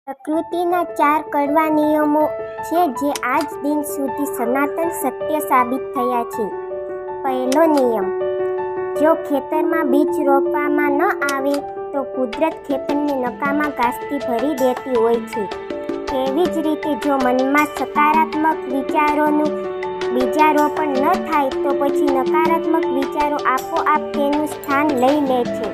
પ્રકૃતિના 4 કડવા નિયમો છે જે આજ દિન સુધી સનાતન સત્ય સાબિત થયા છે. પહેલો નિયમ: જો ખેતરમાં બીજ રોપવામાં ન આવે તો કુદરત ખેતરને નકામા ઘાસથી ભરી દેતી હોય છે. તેવી જ રીતે જો મનમાં સકારાત્મક વિચારોનું બીજારોપણ ન થાય તો પછી નકારાત્મક વિચારો આપોઆપ તેનું સ્થાન લઈ લે છે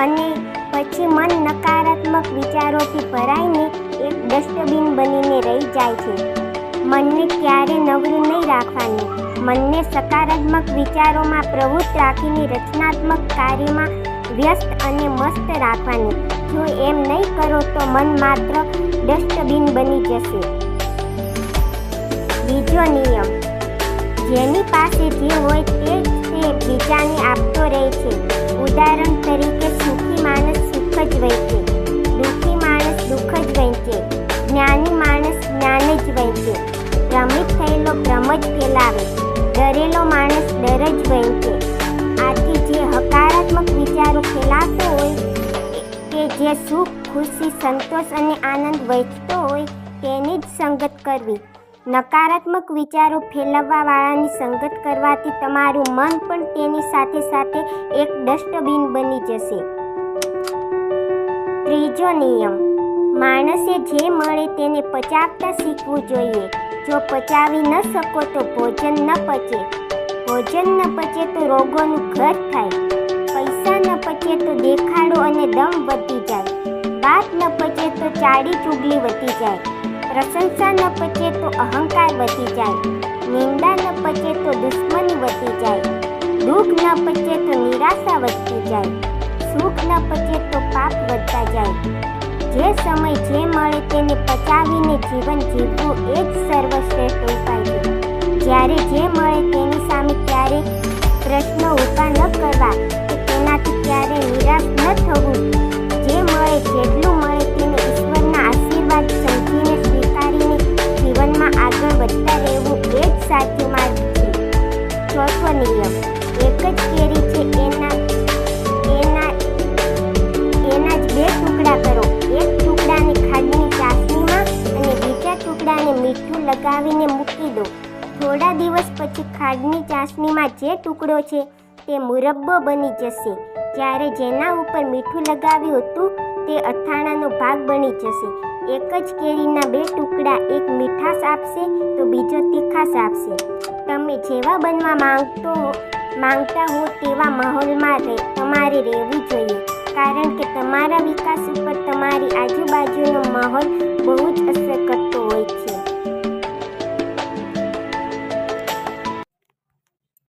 અને પછી મન નકારાત્મક વિચારોથી ભરાઈને એક ડસ્ટબિન બનીને રહી જાય છે. મનને ક્યારે નવરું નહીં રાખવાનું. મનને સકારાત્મક વિચારોમાં પ્રવૃત્ત રાખીને રચનાત્મક કાર્યમાં વ્યસ્ત અને મસ્ત રાખવાનું. જો એમ નહીં કરો તો મન માત્ર ડસ્ટબિન બની જશે. બીજો નિયમ: જેની પાસે જે હોય તે બીજાને આપતો રહે છે. ઉદાહરણ તરીકે સુખી માણસ સુખ જ વહેંચે, દુઃખી માણસ દુઃખ જ વહેંચે, જ્ઞાની માણસ જ્ઞાન જ વહેંચે, ભ્રમિત થયેલો ભ્રમ જ ફેલાવે, ડરેલો માણસ ડર જ વહેંચે. આથી જે હકારાત્મક વિચારો ફેલાવતો હોય કે જે સુખ, ખુશી, સંતોષ અને આનંદ વહેંચતો હોય તેની જ સંગત કરવી. નકારાત્મક વિચારો ફેલાવવાવાળાની સંગત કરવાથી તમારું મન પણ તેની સાથે સાથે એક ડસ્ટબિન બની જશે. ત્રીજો નિયમ: માણસે જે મળે તેને પચાવતા શીખવું જોઈએ. જો પચાવી ન શકો તો ભોજન ન પચે. ભોજન ન પચે તો રોગોનું ઘર થાય. પૈસા ન પચે તો દેખાડો અને દમ વધી જાય. વાત ન પચે તો ચાડી ચુગલી વધી જાય. પ્રશંસા ન પચે તો અહંકાર વધી જાય. નિંદા ન પચે તો દુશ્મની વધી જાય. દુઃખ ન પચે તો નિરાશા વધતી જાય. સુખ ન પચે તો પાપ વધતા જાય. જે સમય જે મળે તેને પચાવીને જીવન જીવવું એ જ સર્વશ્રેષ્ઠ ઉપાય છે. જ્યારે જે મળે તેની સામે ક્યારેય પ્રશ્નો ઊભા ન કરવા કે તેનાથી ક્યારેય નિરાશ ન થવું. જે મળે જેટલું મળે તેને ઈશ્વરના આશીર્વાદ સમજીને સ્વીકારીને જીવનમાં આગળ વધતા રહેવું એ જ સાચો માર્ગ છે. ચોથો નિયમ: એક જ કેરી છે એના જ 2 ટુકડા કરો. એક ટુકડાને ખાંડની ચાસણીમાં અને બીજા ટુકડાને મીઠું લગાવીને મૂકી દો. થોડા દિવસ પછી ખાંડની ચાસણીમાં જે ટુકડો છે તે મુરબ્બો બની જશે. જ્યારે જેના ઉપર મીઠું લગાવ્યું હતું તે અથાણાનો ભાગ બની જશે. એક જ કેરીના 2 ટુકડા, એક મીઠાશ આપશે તો બીજો તીખાશ આપશે. તમે જેવા બનવા માંગતા હો તેવા માહોલમાં તમારે રહેવું જોઈએ, કારણ કે તમારા વિકાસ ઉપર તમારી આજુબાજુનો માહોલ બહુ જ